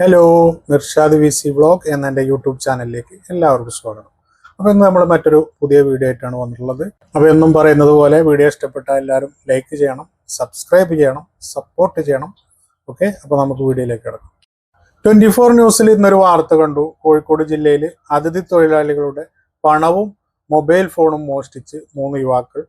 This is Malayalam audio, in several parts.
ഹലോ, മിർഷാദ് VC വ്ളോഗ് എന്ന എൻ്റെ യൂട്യൂബ് ചാനലിലേക്ക് എല്ലാവർക്കും സ്വാഗതം. അപ്പോൾ ഇന്ന് നമ്മൾ മറ്റൊരു പുതിയ വീഡിയോ ആയിട്ടാണ് വന്നിട്ടുള്ളത്. അപ്പോൾ എന്നും പറയുന്നത് പോലെ വീഡിയോ ഇഷ്ടപ്പെട്ടാൽ എല്ലാവരും ലൈക്ക് ചെയ്യണം, സബ്സ്ക്രൈബ് ചെയ്യണം, സപ്പോർട്ട് ചെയ്യണം. ഓക്കെ, അപ്പോൾ നമുക്ക് വീഡിയോയിലേക്ക് കിടക്കാം. 24 ന്യൂസിൽ ഇന്നൊരു വാർത്ത കണ്ടു. കോഴിക്കോട് ജില്ലയിൽ അതിഥി തൊഴിലാളികളുടെ പണവും മൊബൈൽ ഫോണും മോഷ്ടിച്ച് 3 യുവാക്കൾ,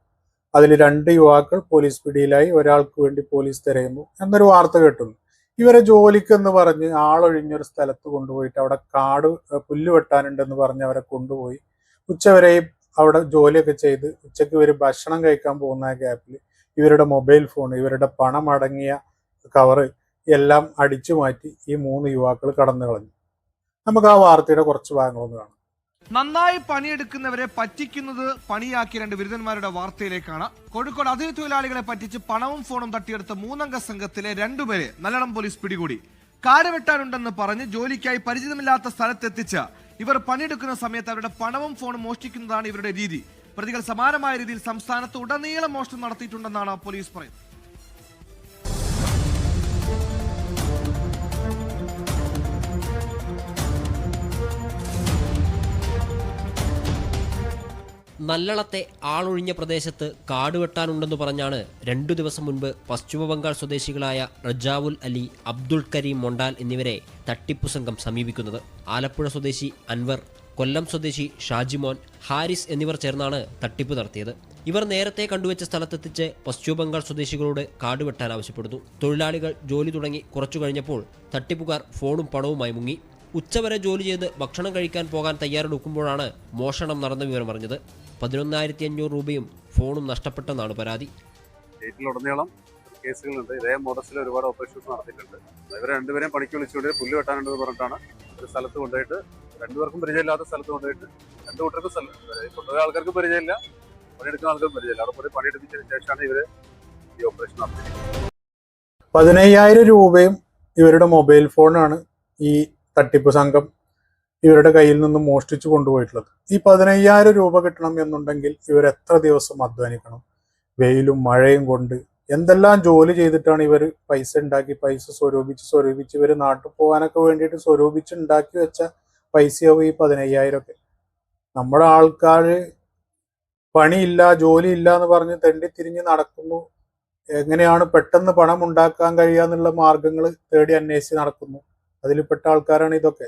അതിൽ 2 യുവാക്കൾ പോലീസ് പിടിയിലായി, ഒരാൾക്ക് വേണ്ടി പോലീസ് തിരയുന്നു എന്നൊരു വാർത്ത കേട്ടുന്നു. ഇവരെ ജോലിക്കെന്ന് പറഞ്ഞ് ആളൊഴിഞ്ഞൊരു സ്ഥലത്ത് കൊണ്ടുപോയിട്ട് അവിടെ പുല്ല് വെട്ടാനുണ്ടെന്ന് പറഞ്ഞ് അവരെ കൊണ്ടുപോയി ഉച്ചവരെയും അവിടെ ജോലിയൊക്കെ ചെയ്ത് ഉച്ചയ്ക്ക് ഇവർ ഭക്ഷണം കഴിക്കാൻ പോകുന്ന ഗ്യാപ്പിൽ ഇവരുടെ മൊബൈൽ ഫോൺ, ഇവരുടെ പണം അടങ്ങിയ കവറ് എല്ലാം അടിച്ചു മാറ്റി ഈ 3 യുവാക്കൾ കടന്നു കളഞ്ഞു. നമുക്ക് ആ വാർത്തയുടെ കുറച്ച് ഭാഗങ്ങളൊന്ന് കാണാം. നന്നായി പണിയെടുക്കുന്നവരെ പറ്റിക്കുന്നത് പണിയാക്കിയ 2 ബിരുദന്മാരുടെ വാർത്തയിലേക്കാണ്. കോഴിക്കോട് അതിഥി തൊഴിലാളികളെ പറ്റിച്ച് പണവും ഫോണും തട്ടിയെടുത്ത 3-അംഗ സംഘത്തിലെ 2 പേരെ നല്ലളം പോലീസ് പിടികൂടി. കാട് വെട്ടാനുണ്ടെന്ന് പറഞ്ഞ് ജോലിക്കായി പരിചിതമില്ലാത്ത സ്ഥലത്തെത്തിച്ച് ഇവർ പണിയെടുക്കുന്ന സമയത്ത് അവരുടെ പണവും ഫോണും മോഷ്ടിക്കുന്നതാണ് ഇവരുടെ രീതി. പ്രതികൾ സമാനമായ രീതിയിൽ സംസ്ഥാനത്ത് ഉടനീളം മോഷണം നടത്തിയിട്ടുണ്ടെന്നാണ് പോലീസ് പറയുന്നത്. നല്ലളത്തെ ആളൊഴിഞ്ഞ പ്രദേശത്ത് കാടുവെട്ടാനുണ്ടെന്ന് പറഞ്ഞാണ് 2 ദിവസം മുൻപ് പശ്ചിമബംഗാൾ സ്വദേശികളായ റജാവുൽ അലി, അബ്ദുൾ കരീം മൊണ്ടാൽ എന്നിവരെ തട്ടിപ്പു സംഘം സമീപിക്കുന്നത്. ആലപ്പുഴ സ്വദേശി അൻവർ, കൊല്ലം സ്വദേശി ഷാജിമോൻ, ഹാരിസ് എന്നിവർ ചേർന്നാണ് തട്ടിപ്പ് നടത്തിയത്. ഇവർ നേരത്തെ കണ്ടുവച്ച സ്ഥലത്തെത്തിച്ച് പശ്ചിമബംഗാൾ സ്വദേശികളോട് കാടുവെട്ടാൻ ആവശ്യപ്പെടുന്നു. തൊഴിലാളികൾ ജോലി തുടങ്ങി കുറച്ചു കഴിഞ്ഞപ്പോൾ തട്ടിപ്പുകാർ ഫോണും പണവുമായി മുങ്ങി. ഉച്ചവരെ ജോലി ചെയ്ത് ഭക്ഷണം കഴിക്കാൻ പോകാൻ തയ്യാറെടുക്കുമ്പോഴാണ് മോഷണം നടന്ന വിവരം അറിഞ്ഞത്. 11,500 രൂപയും ഫോണും നഷ്ടപ്പെട്ടെന്നാണ് പരാതി. സ്റ്റേറ്റിലുടനീളം കേസുകളുണ്ട്. ഇതേ മോഡസിൽ ഒരുപാട് ഓപ്പറേഷൻസ് നടത്തിയിട്ടുണ്ട്. ഇവരെ 2 പേരെയും പണിക്ക് വിളിച്ചുകൊണ്ട് പുല്ല് വെട്ടാനുണ്ടെന്ന് പറഞ്ഞിട്ടാണ് ഒരു സ്ഥലത്ത് കൊണ്ടുപോയിട്ട്, 2 പേർക്കും പരിചയമില്ലാത്ത സ്ഥലത്ത് കൊണ്ടുപോയിട്ട് 2 കൂട്ടർക്കും കൊണ്ടുപോയ ആൾക്കാർക്ക് പരിചയമില്ല, പണിയെടുക്കുന്ന ആൾക്കാർക്ക് പരിചയമില്ല. അവിടെ പോയി പണിയെടുപ്പിച്ചതിന് ശേഷമാണ് ഇവർ ഈ ഓപ്പറേഷൻ നടത്തിയത്. 15,000 രൂപയും ഇവരുടെ മൊബൈൽ ഫോണാണ് ഈ തട്ടിപ്പ് സംഘം ഇവരുടെ കയ്യിൽ നിന്ന് മോഷ്ടിച്ചു കൊണ്ടുപോയിട്ടുള്ളത്. ഈ 15,000 രൂപ കിട്ടണം എന്നുണ്ടെങ്കിൽ ഇവർ എത്ര ദിവസം അധ്വാനിക്കണം? വെയിലും മഴയും കൊണ്ട് എന്തെല്ലാം ജോലി ചെയ്തിട്ടാണ് ഇവർ പൈസ ഉണ്ടാക്കി, പൈസ സ്വരൂപിച്ച് ഇവർ നാട്ടിൽ പോകാനൊക്കെ വേണ്ടിയിട്ട് സ്വരൂപിച്ച് ഉണ്ടാക്കി വെച്ച പൈസയാവും ഈ 15,000 ഒക്കെ. നമ്മുടെ ആൾക്കാർ പണിയില്ല, ജോലിയില്ല എന്ന് പറഞ്ഞ് തെണ്ടിത്തിരിഞ്ഞ് നടക്കുന്നു. എങ്ങനെയാണ് പെട്ടെന്ന് പണം ഉണ്ടാക്കാൻ കഴിയുക എന്നുള്ള മാർഗങ്ങൾ തേടി അന്വേഷിച്ച് നടക്കുന്നു. അതിൽപ്പെട്ട ആൾക്കാരാണ് ഇതൊക്കെ.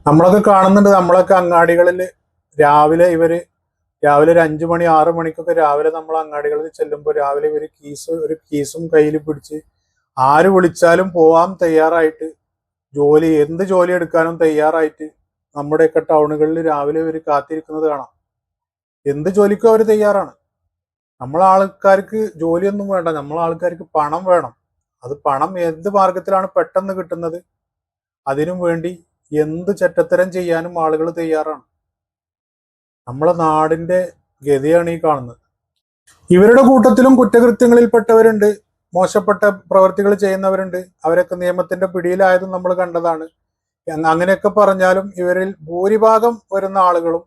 നമ്മളൊക്കെ കാണുന്നുണ്ട്. നമ്മളൊക്കെ അങ്ങാടികളിൽ രാവിലെ ഒരു 5 മണി 6 മണിക്കൊക്കെ രാവിലെ നമ്മൾ അങ്ങാടികളിൽ ചെല്ലുമ്പോൾ രാവിലെ ഒരു കീസും കയ്യിൽ പിടിച്ച് ആര് വിളിച്ചാലും പോവാൻ തയ്യാറായിട്ട്, എന്ത് ജോലി എടുക്കാനും തയ്യാറായിട്ട് നമ്മുടെയൊക്കെ ടൗണുകളിൽ രാവിലെ ഇവർ കാത്തിരിക്കുന്നത് കാണാം. എന്ത് ജോലിക്കും അവർ തയ്യാറാണ്. നമ്മളാൾക്കാർക്ക് ജോലിയൊന്നും വേണ്ട, നമ്മളാൾക്കാർക്ക് പണം വേണം. അത് പണം എന്ത് മാർഗത്തിലാണ് പെട്ടെന്ന് കിട്ടുന്നത്, അതിനും വേണ്ടി എന്ത് ചെറ്റത്തരം ചെയ്യാനും ആളുകൾ തയ്യാറാണ്. നമ്മളെ നാടിന്റെ ഗതിയാണ് ഈ കാണുന്നത്. ഇവരുടെ കൂട്ടത്തിലും കുറ്റകൃത്യങ്ങളിൽപ്പെട്ടവരുണ്ട്, മോശപ്പെട്ട പ്രവൃത്തികൾ ചെയ്യുന്നവരുണ്ട്. അവരൊക്കെ നിയമത്തിന്റെ പിടിയിലായതും നമ്മൾ കണ്ടതാണ്. അങ്ങനെയൊക്കെ പറഞ്ഞാലും ഇവരിൽ ഭൂരിഭാഗം വരുന്ന ആളുകളും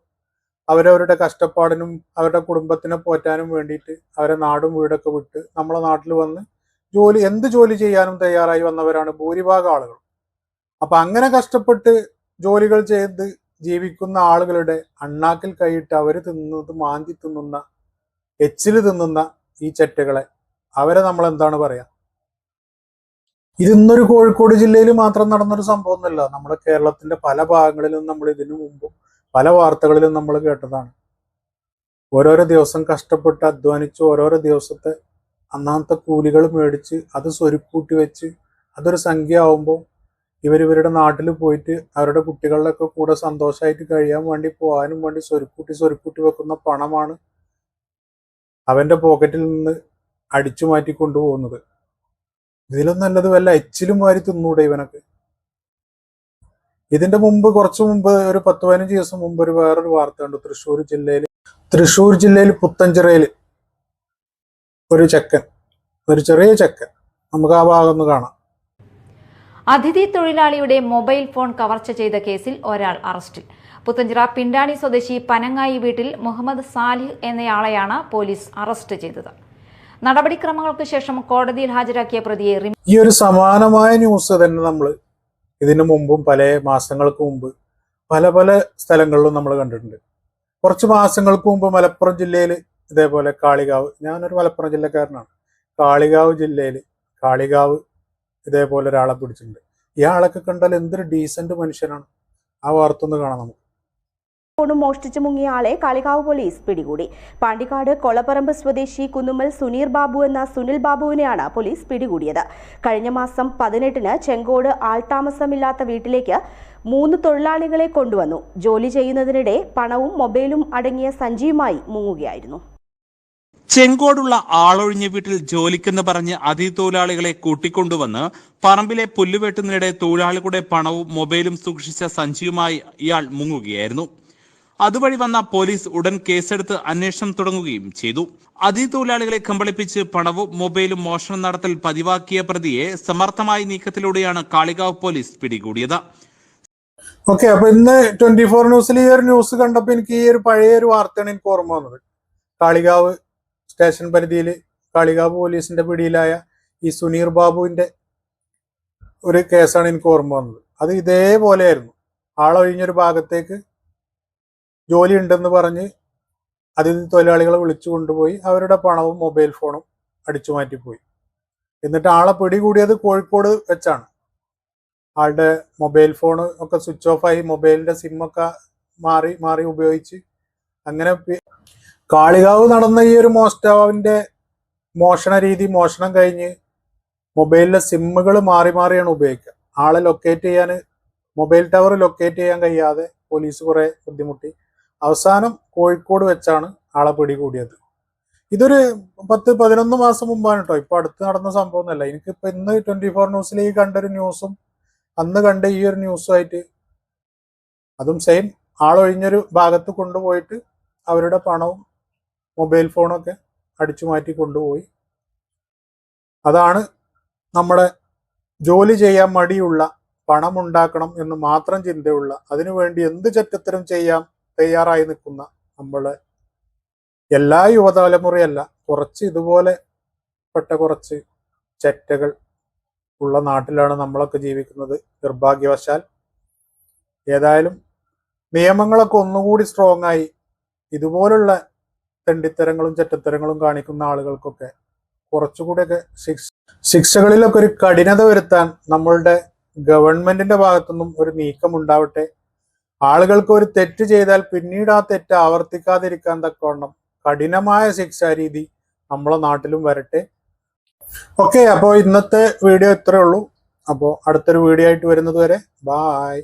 അവരവരുടെ കഷ്ടപ്പാടിനും അവരുടെ കുടുംബത്തിനെ പോറ്റാനും വേണ്ടിയിട്ട് അവരെ നാടും വീടൊക്കെ വിട്ട് നമ്മളെ നാട്ടിൽ വന്ന് എന്ത് ജോലി ചെയ്യാനും തയ്യാറായി വന്നവരാണ് ഭൂരിഭാഗം ആളുകൾ. അപ്പൊ അങ്ങനെ കഷ്ടപ്പെട്ട് ജോലികൾ ചെയ്ത് ജീവിക്കുന്ന ആളുകളുടെ അണ്ണാക്കിൽ കൈയിട്ട് അവര് മാന്തി തിന്നുന്ന, എച്ചില് തിന്നുന്ന ഈ ചെറ്റകളെ അവരെ നമ്മൾ എന്താണ് പറയാ? ഇതിന്നൊരു കോഴിക്കോട് ജില്ലയിൽ മാത്രം നടന്നൊരു സംഭവമൊന്നുമല്ല. നമ്മുടെ കേരളത്തിന്റെ പല ഭാഗങ്ങളിലും നമ്മൾ ഇതിനു മുമ്പും പല വാർത്തകളിലും നമ്മൾ കേട്ടതാണ്. ഓരോരോ ദിവസം കഷ്ടപ്പെട്ട് അധ്വാനിച്ച് ഓരോരോ ദിവസത്തെ അന്നാമത്തെ കൂലികൾ മേടിച്ച് അത് സ്വരുക്കൂട്ടി വെച്ച് അതൊരു സംഖ്യ ആവുമ്പോൾ ഇവരുടെ നാട്ടിൽ പോയിട്ട് അവരുടെ കുട്ടികളിലൊക്കെ കൂടെ സന്തോഷമായിട്ട് കഴിയാൻ വേണ്ടി പോകാനും വേണ്ടി സ്വരുക്കൂട്ടി വെക്കുന്ന പണമാണ് അവന്റെ പോക്കറ്റിൽ നിന്ന് അടിച്ചു മാറ്റി കൊണ്ടുപോകുന്നത്. ഇതിലും നല്ലത് വല്ല എച്ചിലും വാരി തിന്നൂടെ ഇവനൊക്കെ. ഇതിന്റെ മുമ്പ് കുറച്ചു മുമ്പ് ഒരു 10-15 ദിവസം മുമ്പ് വേറൊരു വാർത്ത ഉണ്ട്. തൃശ്ശൂർ ജില്ലയിൽ പുത്തഞ്ചിറയിൽ ഒരു ചെറിയ ചെക്കൻ, നമുക്ക് ആ ഭാഗം ഒന്ന് കാണാം. അതിഥി തൊഴിലാളിയുടെ മൊബൈൽ ഫോൺ കവർച്ച ചെയ്ത കേസിൽ ഒരാൾ അറസ്റ്റിൽ. പുത്തഞ്ചിറ പിണ്ടാണി സ്വദേശി പനങ്ങായി വീട്ടിൽ മുഹമ്മദ് സാലിഹ് എന്നയാളെയാണ് പോലീസ് അറസ്റ്റ് ചെയ്തത്. നടപടിക്രമങ്ങൾക്ക് ശേഷം കോടതിയിൽ ഹാജരാക്കിയ പ്രതിയെ ഈ ഒരു സമാനമായ ന്യൂസ് തന്നെ നമ്മൾ ഇതിനു മുമ്പും പല മാസങ്ങൾക്ക് മുമ്പ് പല പല സ്ഥലങ്ങളിലും നമ്മൾ കണ്ടിട്ടുണ്ട്. കുറച്ച് മാസങ്ങൾക്ക് മുമ്പ് മലപ്പുറം ജില്ലയിൽ ഇതേപോലെ കാളികാവ്, ഞാനൊരു മലപ്പുറം ജില്ലക്കാരനാണ്, കാളികാവ് ജില്ലയിൽ കാളികാവ് ഇതേപോലെ ഒരാളെ പിടിച്ചിട്ടുണ്ട്. ഇയാളൊക്കെ കണ്ടാൽ എന്തൊരു ഡീസന്റ് മനുഷ്യനാണ്. ആ വാർത്ത ഒന്ന് കാണാം നമുക്ക്. ഫോണും മോഷ്ടിച്ചു മുങ്ങിയ ആളെ കാളികാവ് പോലീസ് പിടികൂടി. പാണ്ടിക്കാട് കൊളപ്പറമ്പ് സ്വദേശി കുന്നുമ്മൽ സുനീർ ബാബു എന്ന സുനിൽ ബാബുവിനെയാണ് പോലീസ് പിടികൂടിയത്. കഴിഞ്ഞ മാസം 18-ന് ചെങ്കോട് ആൾതാമസമില്ലാത്ത വീട്ടിലേക്ക് 3 തൊഴിലാളികളെ കൊണ്ടുവന്നു. ജോലി ചെയ്യുന്നതിനിടെ പണവും മൊബൈലും അടങ്ങിയ സഞ്ചിയുമായി മുങ്ങുകയായിരുന്നു. ചെങ്കോടുള്ള ആളൊഴിഞ്ഞ വീട്ടിൽ ജോലിക്കെന്ന് പറഞ്ഞ് അതിഥി തൊഴിലാളികളെ കൂട്ടിക്കൊണ്ടുവന്ന് പറമ്പിലെ പുല്ലുവെട്ടുന്നതിനിടെ തൊഴിലാളികളുടെ പണവും മൊബൈലും സൂക്ഷിച്ച സഞ്ചിയുമായി ഇയാൾ മുങ്ങുകയായിരുന്നു. അതുവഴി വന്ന പോലീസ് ഉടൻ കേസെടുത്ത് അന്വേഷണം തുടങ്ങുകയും ചെയ്തു. അതിഥി തൊഴിലാളികളെ കമ്പളിപ്പിച്ച് പണവും മൊബൈലും മോഷണം നടത്തൽ പതിവാക്കിയ പ്രതിയെ സമർത്ഥമായ നീക്കത്തിലൂടെയാണ് കാളികാവ് പോലീസ് പിടികൂടിയത്. ഓക്കെ, അപ്പൊ ഇന്ന് 24 ന്യൂസിൽ ഈ ഒരു ന്യൂസ് കണ്ടപ്പോൾ എനിക്ക് ഈ ഒരു പഴയ ഒരു വാർത്തയാണ് എനിക്ക് ഓർമ്മ വന്നത്. കാളികാവ് സ്റ്റേഷൻ പരിധിയിൽ കാളികാവ് പോലീസിന്റെ പിടിയിലായ ഈ സുനീർ ബാബുവിന്റെ ഒരു കേസാണ് എനിക്ക് ഓർമ്മ വന്നത്. അത് ഇതേപോലെയായിരുന്നു. ആളൊഴിഞ്ഞൊരു ഭാഗത്തേക്ക് ജോലി ഉണ്ടെന്ന് പറഞ്ഞ് അതിഥി തൊഴിലാളികളെ വിളിച്ചു കൊണ്ടുപോയി അവരുടെ പണവും മൊബൈൽ ഫോണും അടിച്ചു മാറ്റിപ്പോയി. എന്നിട്ട് ആളെ പിടികൂടിയത് കോഴിക്കോട് വെച്ചാണ്. ആളുടെ മൊബൈൽ ഫോൺ ഒക്കെ സ്വിച്ച് ഓഫ് ആയി, മൊബൈലിന്റെ സിമ്മൊക്കെ മാറി മാറി ഉപയോഗിച്ച് അങ്ങനെ കാളികാവ് നടന്ന ഈ ഒരു മോഷ്ടാവിന്റെ മോഷണ രീതി, മോഷണം കഴിഞ്ഞ് മൊബൈലിലെ സിമ്മുകൾ മാറി മാറിയാണ് ഉപയോഗിക്കുക. ആളെ ലൊക്കേറ്റ് ചെയ്യാൻ, മൊബൈൽ ടവർ ലൊക്കേറ്റ് ചെയ്യാൻ കഴിയാതെ പോലീസ് കുറെ ബുദ്ധിമുട്ടി. അവസാനം കോഴിക്കോട് വെച്ചാണ് ആളെ പിടികൂടിയത്. ഇതൊരു 10-11 മാസം മുമ്പാണ് കേട്ടോ. ഇപ്പൊ അടുത്ത് നടന്ന സംഭവം ഒന്നല്ല. എനിക്കിപ്പോ ഇന്ന് 24 ന്യൂസിൽ ഈ കണ്ടൊരു ന്യൂസും അന്ന് കണ്ട ഈ ഒരു ന്യൂസുമായിട്ട്, അതും സെയിം, ആളൊഴിഞ്ഞൊരു ഭാഗത്ത് കൊണ്ടുപോയിട്ട് അവരുടെ പണവും മൊബൈൽ ഫോണൊക്കെ അടിച്ചു മാറ്റി കൊണ്ടുപോയി. അതാണ് നമ്മുടെ ജോലി ചെയ്യാൻ മടിയുള്ള, പണമുണ്ടാക്കണം എന്ന് മാത്രം ചിന്തയുള്ള, അതിനുവേണ്ടി എന്ത് ചെറ്റത്തരം ചെയ്യാൻ തയ്യാറായി നിൽക്കുന്ന നമ്മളെ എല്ലാ യുവതലമുറയല്ല, കുറച്ച് ഇതുപോലെ പെട്ട കുറച്ച് ചെറ്റകൾ ഉള്ള നാട്ടിലാണ് നമ്മളൊക്കെ ജീവിക്കുന്നത്, നിർഭാഗ്യവശാൽ. ഏതായാലും നിയമങ്ങളൊക്കെ ഒന്നുകൂടി സ്ട്രോങ് ആയി ഇതുപോലുള്ള തെണ്ടിത്തരങ്ങളും ചെറ്റത്തരങ്ങളും കാണിക്കുന്ന ആളുകൾക്കൊക്കെ കുറച്ചുകൂടിയൊക്കെ ശിക്ഷകളിലൊക്കെ ഒരു കഠിനത വരുത്താൻ നമ്മളുടെ ഗവൺമെന്റിന്റെ ഭാഗത്തുനിന്നും ഒരു നീക്കം ഉണ്ടാവട്ടെ. ആളുകൾക്ക് ഒരു തെറ്റ് ചെയ്താൽ പിന്നീട് ആ തെറ്റ് ആവർത്തിക്കാതിരിക്കാൻ തക്കവണ്ണം കഠിനമായ ശിക്ഷാരീതി നമ്മളെ നാട്ടിലും വരട്ടെ. ഓക്കെ, അപ്പോൾ ഇന്നത്തെ വീഡിയോ ഇത്രയേ ഉള്ളൂ. അപ്പോൾ അടുത്തൊരു വീഡിയോ ആയിട്ട് വരുന്നത് വരെ ബായ്.